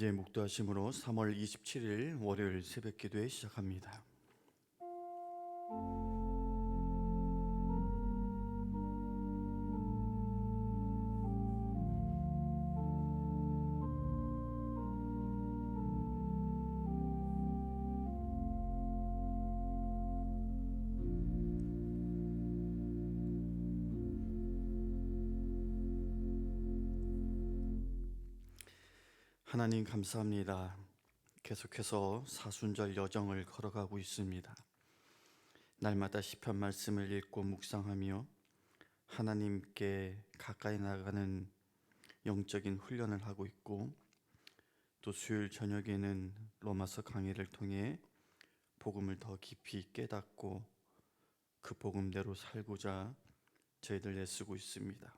이제 묵도하심으로 3월 27일 월요일 새벽 기도회 시작합니다. 하나님 감사합니다. 계속해서 사순절 여정을 걸어가고 있습니다. 날마다 시편 말씀을 읽고 묵상하며 하나님께 가까이 나가는 영적인 훈련을 하고 있고, 또 수요일 저녁에는 로마서 강의를 통해 복음을 더 깊이 깨닫고 그 복음대로 살고자 저희들 애쓰고 있습니다.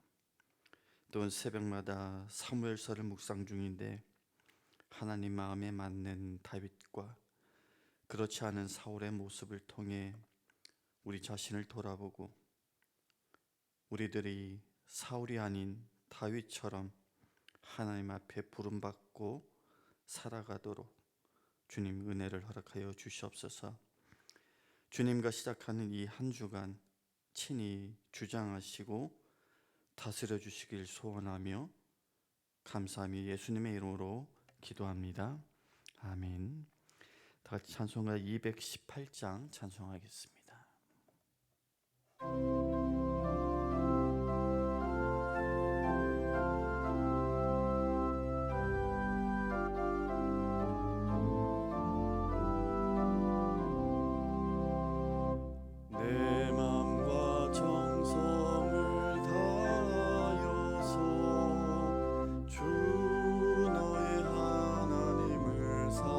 또 새벽마다 사무엘서를 묵상 중인데 하나님 마음에 맞는 다윗과 그렇지 않은 사울의 모습을 통해 우리 자신을 돌아보고 우리들이 사울이 아닌 다윗처럼 하나님 앞에 부름받고 살아가도록 주님 은혜를 허락하여 주시옵소서. 주님과 시작하는 이 한 주간 친히 주장하시고 다스려 주시길 소원하며 감사하며 예수님의 이름으로 기도합니다. 아멘. 다 같이 찬송가 218장 찬송하겠습니다. 내 마음과 정성을 다하여서 주 너의 하나님을 사랑하라.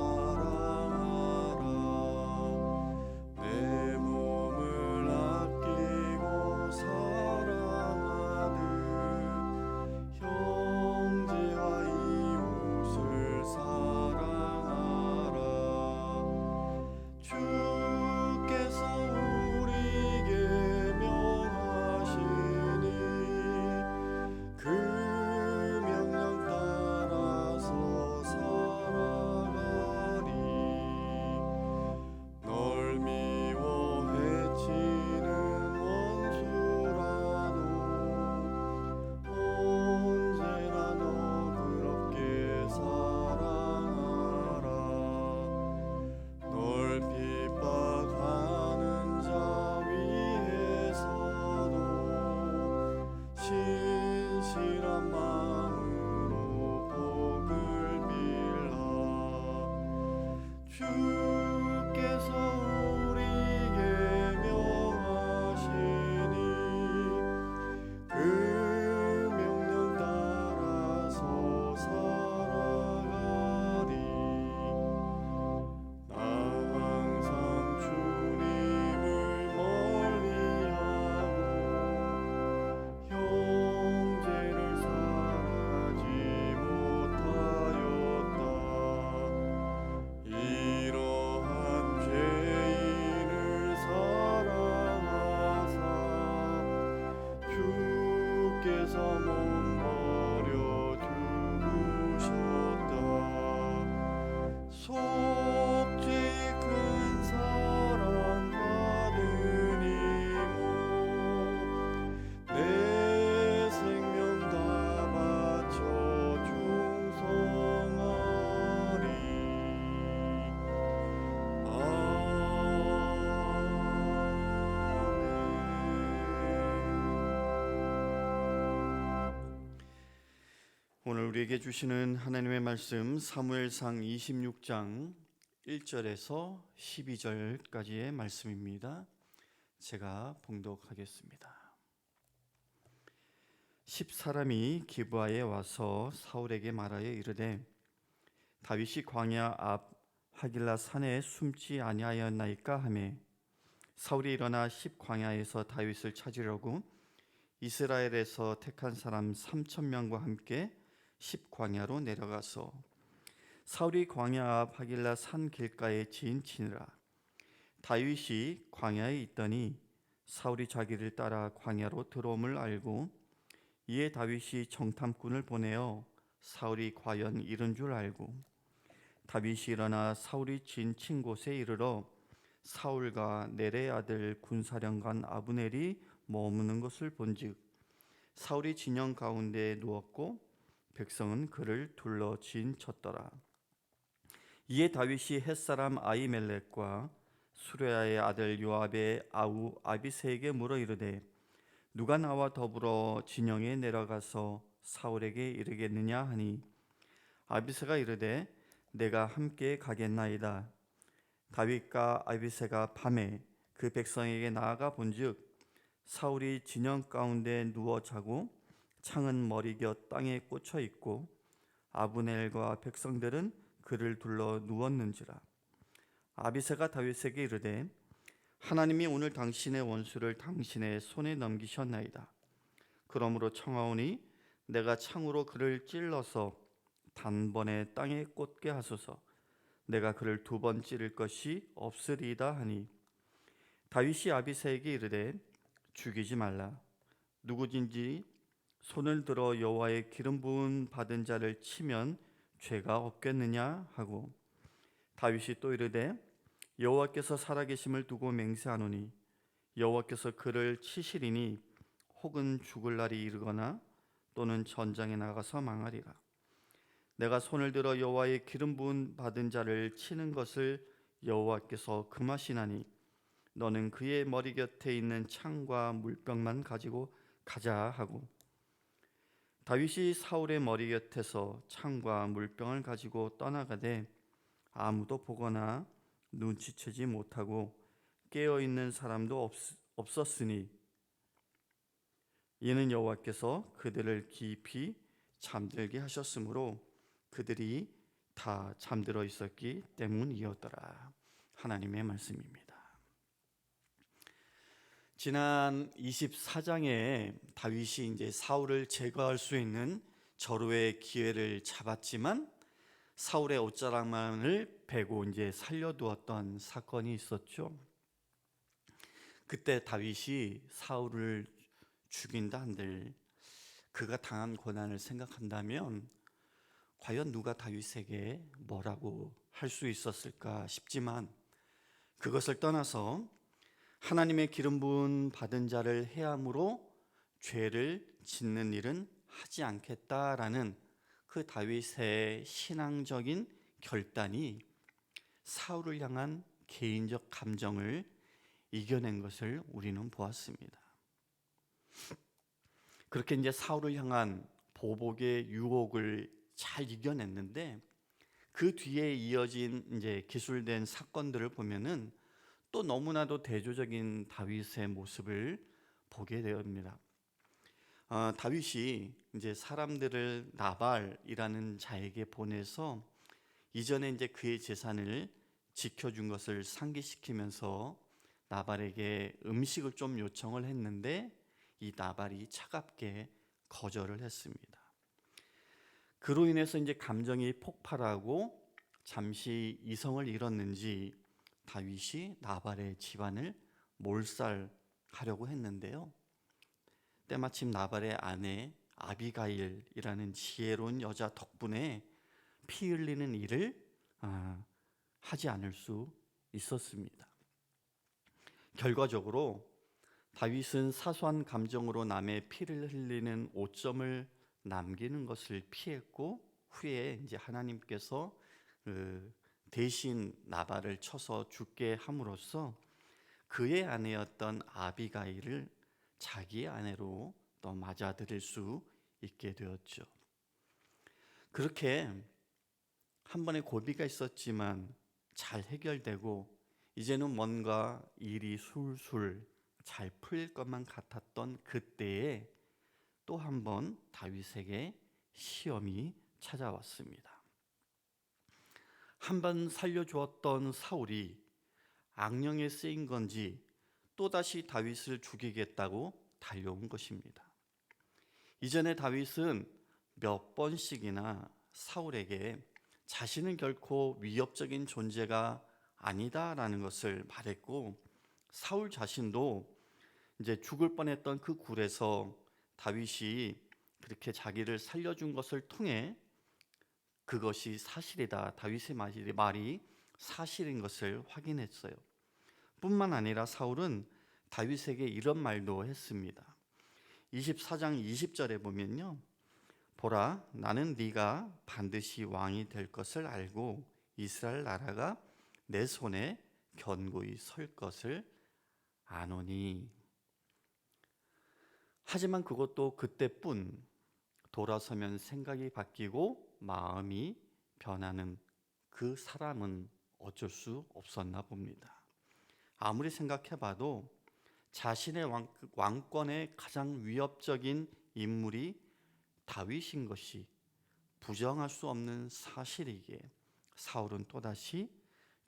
내 몸을 아끼고 사랑하듯 형제와 이웃을 사랑하라. 주께서 우리에게 명하시니 그 명령 따라서 살아가리. 널 미워 해치는 원수라도 언제나 너그럽게 사랑하라. 널 핍박하는 자 위에서도 신실한 마음으로 복을 빌라. 주께서 우리에게 명하시니 그 명령 따라서 살아가리. 나 항상 주님을 멀리하고 형제를 사랑하지 못하였다. 이러한 죄인을 사랑하사 주께서 몸 버려 죽으셨다. 속죄의 큰 사랑 받으니모 내 생명 다 바쳐 충성하리. 아멘. 오늘 우리에게 주시는 하나님의 말씀 사무엘상 26장 1절에서 12절까지의 말씀입니다. 제가 봉독하겠습니다. 10사람이 기브아에 와서 사울에게 말하여 이르되 다윗이 광야 앞 하길라 산에 숨지 아니하였나이까 하매 사울이 일어나 10광야에서 다윗을 찾으려고 이스라엘에서 택한 사람 3,000명과 함께 10광야로 내려가서 사울이 광야 앞 하길라 산 길가에 지인치니라. 다윗이 광야에 있더니 사울이 자기를 따라 광야로 들어옴을 알고 이에 다윗이 정탐꾼을 보내어 사울이 과연 이른 줄 알고 다윗이 일어나 사울이 지친 곳에 이르러 사울과 넬의 아들 군사령관 아브넬이 머무는 것을 본즉 사울이 진영 가운데에 누웠고 백성은 그를 둘러 진쳤더라. 이에 다윗이 햇사람 아히멜렉과 수레야의 아들 요압의 아우 아비새에게 물어 이르되 누가 나와 더불어 진영에 내려가서 사울에게 이르겠느냐 하니 아비새가 이르되 내가 함께 가겠나이다. 다윗과 아비새가 밤에 그 백성에게 나아가 본즉 사울이 진영 가운데 누워 자고 창은 머리곁 땅에 꽂혀 있고 아브넬과 백성들은 그를 둘러 누웠는지라. 아비새가 다윗에게 이르되 하나님이 오늘 당신의 원수를 당신의 손에 넘기셨나이다. 그러므로 청하오니 내가 창으로 그를 찔러서 단번에 땅에 꽂게 하소서. 내가 그를 2번 찌를 것이 없으리이다 하니 다윗이 아비새에게 이르되 죽이지 말라. 누구든지 손을 들어 여호와의 기름 부음 받은 자를 치면 죄가 없겠느냐 하고 다윗이 또 이르되 여호와께서 살아계심을 두고 맹세하노니 여호와께서 그를 치시리니 혹은 죽을 날이 이르거나 또는 전장에 나가서 망하리라. 내가 손을 들어 여호와의 기름 부음 받은 자를 치는 것을 여호와께서 금하시나니 너는 그의 머리 곁에 있는 창과 물병만 가지고 가자 하고 다윗이 사울의 머리 곁에서 창과 물병을 가지고 떠나가되 아무도 보거나 눈치채지 못하고 깨어 있는 사람도 없었으니 이는 여호와께서 그들을 깊이 잠들게 하셨으므로 그들이 다 잠들어 있었기 때문이었더라. 하나님의 말씀입니다. 지난 24장에 다윗이 이제 사울을 제거할 수 있는 절호의 기회를 잡았지만 사울의 옷자락만을 베고 이제 살려두었던 사건이 있었죠. 그때 다윗이 사울을 죽인다 한들 그가 당한 고난을 생각한다면 과연 누가 다윗에게 뭐라고 할 수 있었을까 싶지만 그것을 떠나서 하나님의 기름 부음 받은 자를 해함으로 죄를 짓는 일은 하지 않겠다라는 그 다윗의 신앙적인 결단이 사울을 향한 개인적 감정을 이겨낸 것을 우리는 보았습니다. 그렇게 이제 사울을 향한 보복의 유혹을 잘 이겨냈는데 그 뒤에 이어진 이제 기술된 사건들을 보면은 또 너무나도 대조적인 다윗의 모습을 보게 됩니다. 다윗이 이제 사람들을 나발이라는 자에게 보내서 이전에 이제 그의 재산을 지켜준 것을 상기시키면서 나발에게 음식을 좀 요청을 했는데 이 나발이 차갑게 거절을 했습니다. 그로 인해서 이제 감정이 폭발하고 잠시 이성을 잃었는지 다윗이 나발의 집안을 몰살하려고 했는데요. 때마침 나발의 아내 아비가일이라는 지혜로운 여자 덕분에 피 흘리는 일을 하지 않을 수 있었습니다. 결과적으로 다윗은 사소한 감정으로 남의 피를 흘리는 오점을 남기는 것을 피했고 후에 이제 하나님께서 대신 나발을 쳐서 죽게 함으로써 그의 아내였던 아비가일을 자기의 아내로 또 맞아들일 수 있게 되었죠. 그렇게 한 번의 고비가 있었지만 잘 해결되고 이제는 뭔가 일이 술술 잘 풀릴 것만 같았던 그때에 또 한 번 다윗에게 시험이 찾아왔습니다. 한 번 살려주었던 사울이 악령에 쓰인 건지 또다시 다윗을 죽이겠다고 달려온 것입니다. 이전에 다윗은 몇 번씩이나 사울에게 자신은 결코 위협적인 존재가 아니다라는 것을 말했고 사울 자신도 이제 죽을 뻔했던 그 굴에서 다윗이 그렇게 자기를 살려준 것을 통해 그것이 사실이다. 다윗의 말이 사실인 것을 확인했어요. 뿐만 아니라 사울은 다윗에게 이런 말도 했습니다. 24장 20절에 보면요. 보라, 나는 네가 반드시 왕이 될 것을 알고 이스라엘 나라가 내 손에 견고히 설 것을 아노니. 하지만 그것도 그때뿐. 돌아서면 생각이 바뀌고 마음이 변하는 그 사람은 어쩔 수 없었나 봅니다. 아무리 생각해봐도 자신의 왕권의 가장 위협적인 인물이 다윗인 것이 부정할 수 없는 사실이기에 사울은 또다시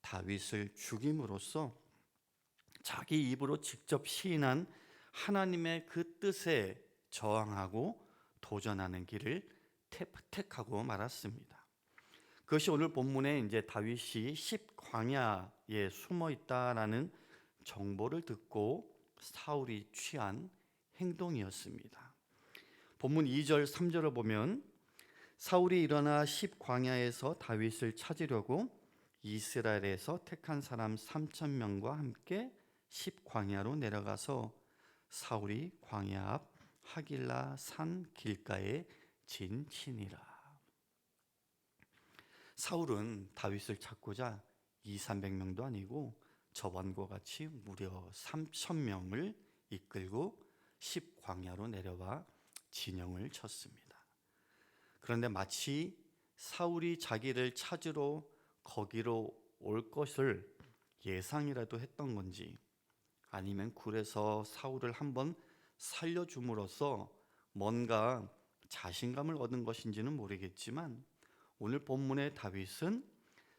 다윗을 죽임으로써 자기 입으로 직접 시인한 하나님의 그 뜻에 저항하고 도전하는 길을 택하고 말았습니다. 그것이 오늘 본문에 이제 다윗이 십광야에 숨어 있다라는 정보를 듣고 사울이 취한 행동이었습니다. 본문 2절 3절을 보면 사울이 일어나 십광야에서 다윗을 찾으려고 이스라엘에서 택한 사람 3,000명과 함께 십광야로 내려가서 사울이 광야 앞 하길라 산 길가에 진치니라. 사울은 다윗을 찾고자 200~300명도 아니고 저번과 같이 무려 3,000명을 이끌고 십광야로 내려와 진영을 쳤습니다. 그런데 마치 사울이 자기를 찾으러 거기로 올 것을 예상이라도 했던 건지, 아니면 굴에서 사울을 한번 살려줌으로써 뭔가 자신감을 얻은 것인지는 모르겠지만, 오늘 본문의 다윗은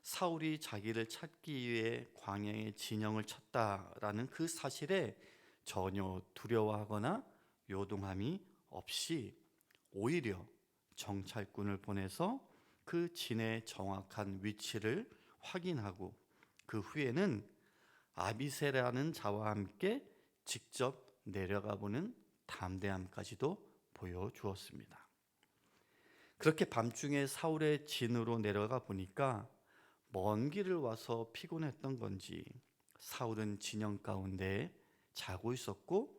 사울이 자기를 찾기 위해 광야의 진영을 쳤다라는 그 사실에 전혀 두려워하거나 요동함이 없이 오히려 정찰꾼을 보내서 그 진의 정확한 위치를 확인하고 그 후에는 아비새라는 자와 함께 직접 내려가 보는 담대함까지도 보여주었습니다. 그렇게 밤중에 사울의 진으로 내려가 보니까 먼 길을 와서 피곤했던 건지 사울은 진영 가운데 자고 있었고,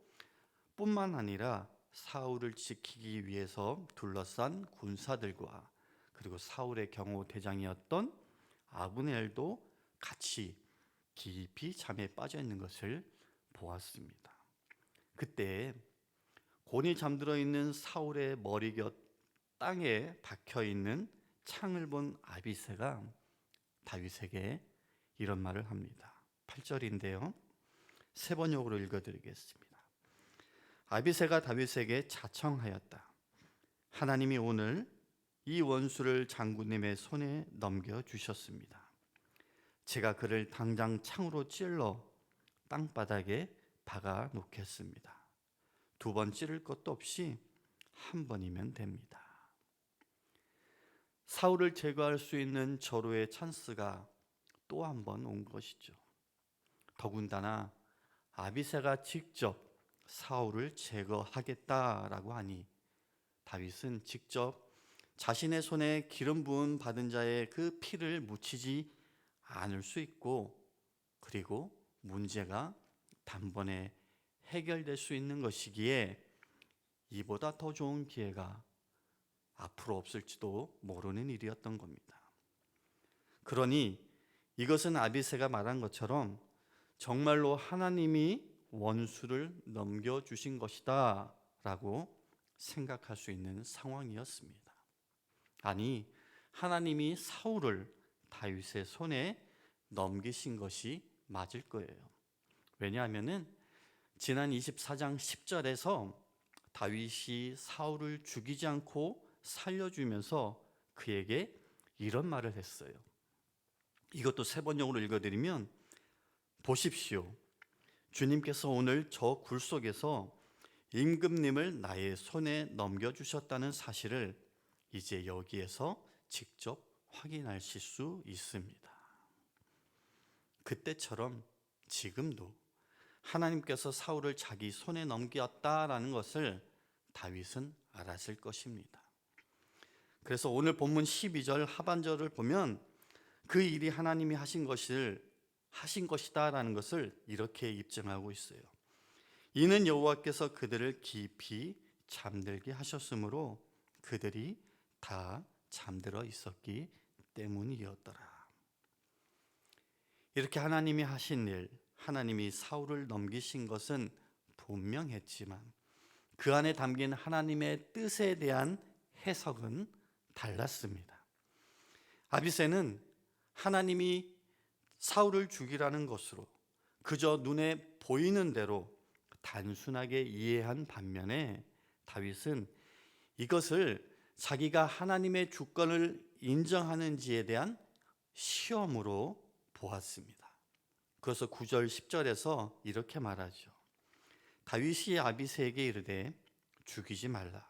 뿐만 아니라 사울을 지키기 위해서 둘러싼 군사들과 그리고 사울의 경호 대장이었던 아브넬도 같이 깊이 잠에 빠져 있는 것을 보았습니다. 그때 곤히 잠들어 있는 사울의 머리 곁 땅에 박혀 있는 창을 본 아비새가 다윗에게 이런 말을 합니다. 8절인데요. 세 번역으로 읽어드리겠습니다. 아비새가 다윗에게 자청하였다. 하나님이 오늘 이 원수를 장군님의 손에 넘겨주셨습니다. 제가 그를 당장 창으로 찔러 땅바닥에 박아 놓겠습니다. 2번 찌를 것도 없이 한 번이면 됩니다. 사울을 제거할 수 있는 절호의 찬스가 또 한 번 온 것이죠. 더군다나 아비새가 직접 사울을 제거하겠다라고 하니 다윗은 직접 자신의 손에 기름 부음 받은 자의 그 피를 묻히지 않을 수 있고, 그리고 문제가 단번에 해결될 수 있는 것이기에 이보다 더 좋은 기회가 앞으로 없을지도 모르는 일이었던 겁니다. 그러니 이것은 아비새가 말한 것처럼 정말로 하나님이 원수를 넘겨주신 것이다 라고 생각할 수 있는 상황이었습니다. 아니, 하나님이 사울을 다윗의 손에 넘기신 것이 맞을 거예요. 왜냐하면 지난 24장 10절에서 다윗이 사울을 죽이지 않고 살려주면서 그에게 이런 말을 했어요. 이것도 세 번역으로 읽어드리면, 보십시오. 주님께서 오늘 저 굴 속에서 임금님을 나의 손에 넘겨주셨다는 사실을 이제 여기에서 직접 확인하실 수 있습니다. 그때처럼 지금도 하나님께서 사울을 자기 손에 넘겼다라는 것을 다윗은 알았을 것입니다. 그래서 오늘 본문 12절 하반절을 보면 그 일이 하나님이 하신 것이다라는 것을 이렇게 입증하고 있어요. 이는 여호와께서 그들을 깊이 잠들게 하셨으므로 그들이 다 잠들어 있었기 때문이었더라. 이렇게 하나님이 하신 일, 하나님이 사울을 넘기신 것은 분명했지만 그 안에 담긴 하나님의 뜻에 대한 해석은 달랐습니다. 아비새는 하나님이 사울을 죽이라는 것으로 그저 눈에 보이는 대로 단순하게 이해한 반면에 다윗은 이것을 자기가 하나님의 주권을 인정하는지에 대한 시험으로 보았습니다. 그래서 9절 10절에서 이렇게 말하죠. 다윗이 아비새에게 이르되 죽이지 말라.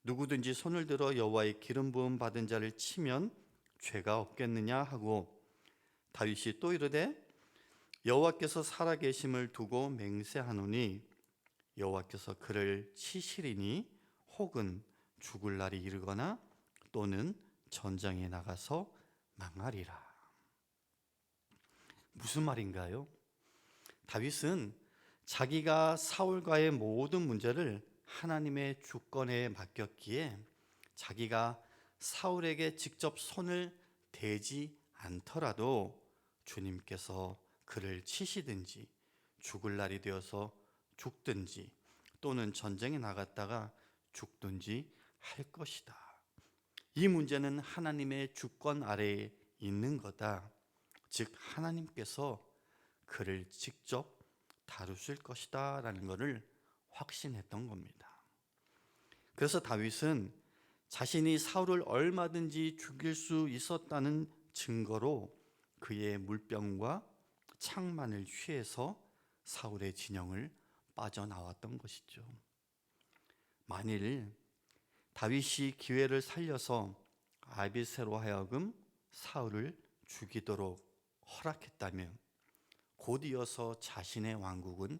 누구든지 손을 들어 여호와의 기름 부음 받은 자를 치면 죄가 없겠느냐 하고 다윗이 또 이르되 여호와께서 살아계심을 두고 맹세하노니 여호와께서 그를 치시리니 혹은 죽을 날이 이르거나 또는 전장에 나가서 망하리라. 무슨 말인가요? 다윗은 자기가 사울과의 모든 문제를 하나님의 주권에 맡겼기에 자기가 사울에게 직접 손을 대지 않더라도 주님께서 그를 치시든지 죽을 날이 되어서 죽든지 또는 전쟁에 나갔다가 죽든지 할 것이다. 이 문제는 하나님의 주권 아래에 있는 거다. 즉 하나님께서 그를 직접 다루실 것이다 라는 것을 확신했던 겁니다. 그래서 다윗은 자신이 사울을 얼마든지 죽일 수 있었다는 증거로 그의 물병과 창만을 취해서 사울의 진영을 빠져나왔던 것이죠. 만일 다윗이 기회를 살려서 아비새로 하여금 사울을 죽이도록 허락했다면 곧 이어서 자신의 왕국은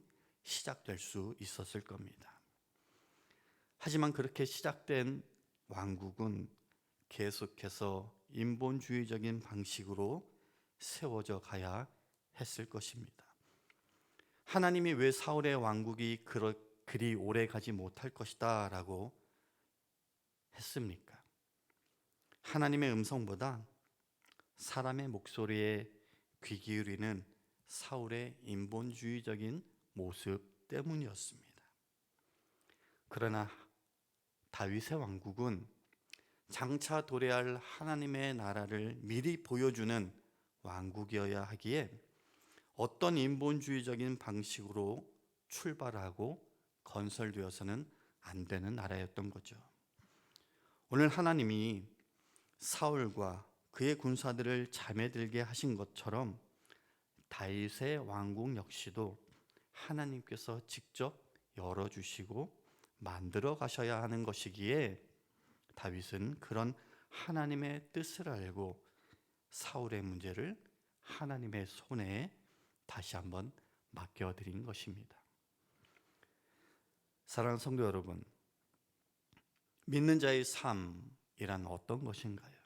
시작될 수 있었을 겁니다. 하지만 그렇게 시작된 왕국은 계속해서 인본주의적인 방식으로 세워져 가야 했을 것입니다. 하나님이 왜 사울의 왕국이 그리 오래 가지 못할 것이다 라고 했습니까? 하나님의 음성보다 사람의 목소리에 귀 기울이는 사울의 인본주의적인 모습 때문이었습니다. 그러나 다윗의 왕국은 장차 도래할 하나님의 나라를 미리 보여주는 왕국이어야 하기에 어떤 인본주의적인 방식으로 출발하고 건설되어서는 안 되는 나라였던 거죠. 오늘 하나님이 사울과 그의 군사들을 잠에 들게 하신 것처럼 다윗의 왕국 역시도 하나님께서 직접 열어주시고 만들어 가셔야 하는 것이기에 다윗은 그런 하나님의 뜻을 알고 사울의 문제를 하나님의 손에 다시 한번 맡겨드린 것입니다. 사랑하는 성도 여러분, 믿는 자의 삶이란 어떤 것인가요?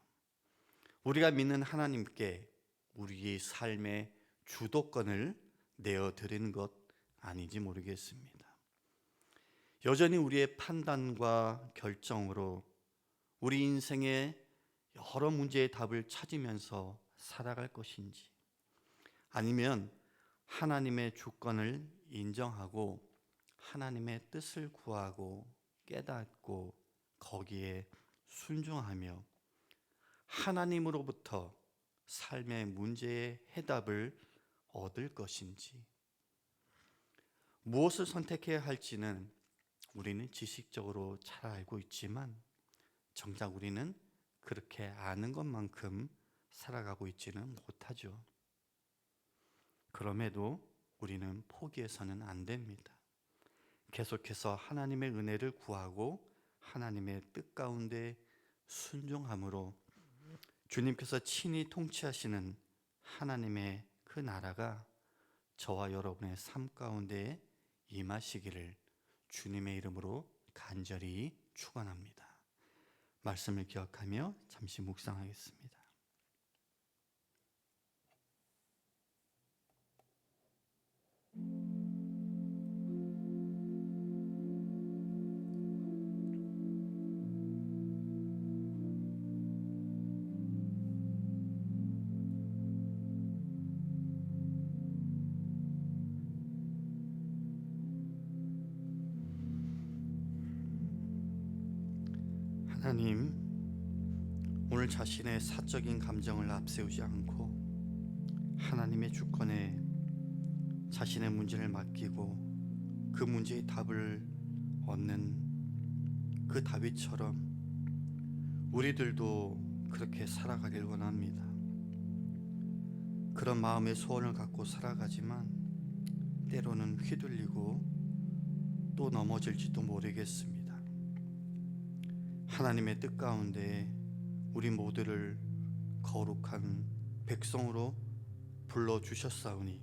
우리가 믿는 하나님께 우리의 삶의 주도권을 내어드리는 것 아닌지 모르겠습니다. 여전히 우리의 판단과 결정으로 우리 인생의 여러 문제의 답을 찾으면서 살아갈 것인지, 아니면 하나님의 주권을 인정하고 하나님의 뜻을 구하고 깨닫고 거기에 순종하며 하나님으로부터 삶의 문제의 해답을 얻을 것인지, 무엇을 선택해야 할지는 우리는 지식적으로 잘 알고 있지만 정작 우리는 그렇게 아는 것만큼 살아가고 있지는 못하죠. 그럼에도 우리는 포기해서는 안 됩니다. 계속해서 하나님의 은혜를 구하고 하나님의 뜻 가운데 순종함으로 주님께서 친히 통치하시는 하나님의 그 나라가 저와 여러분의 삶 가운데 임하시기를 주님의 이름으로 간절히 축원합니다. 말씀을 기억하며 잠시 묵상하겠습니다. 하나님, 오늘 자신의 사적인 감정을 앞세우지 않고 하나님의 주권에 자신의 문제를 맡기고 그 문제의 답을 얻는 그 다윗처럼 우리들도 그렇게 살아가길 원합니다. 그런 마음의 소원을 갖고 살아가지만 때로는 휘둘리고 또 넘어질지도 모르겠습니다. 하나님의 뜻 가운데 우리 모두를 거룩한 백성으로 불러주셨사오니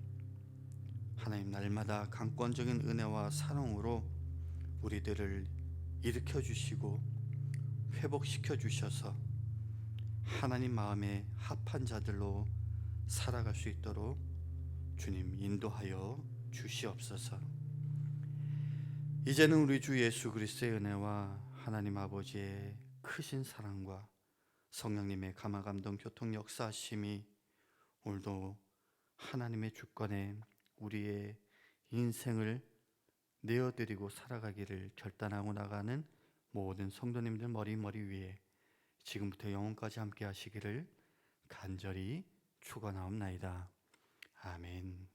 하나님, 날마다 강권적인 은혜와 사랑으로 우리들을 일으켜 주시고 회복시켜 주셔서 하나님 마음에 합한 자들로 살아갈 수 있도록 주님 인도하여 주시옵소서. 이제는 우리 주 예수 그리스도의 은혜와 하나님 아버지의 크신 사랑과 성령님의 감화감동 교통 역사하심이 오늘도 하나님의 주권에 우리의 인생을 내어드리고 살아가기를 결단하고 나가는 모든 성도님들 머리 위에 지금부터 영원까지 함께 하시기를 간절히 축원하옵나이다. 아멘.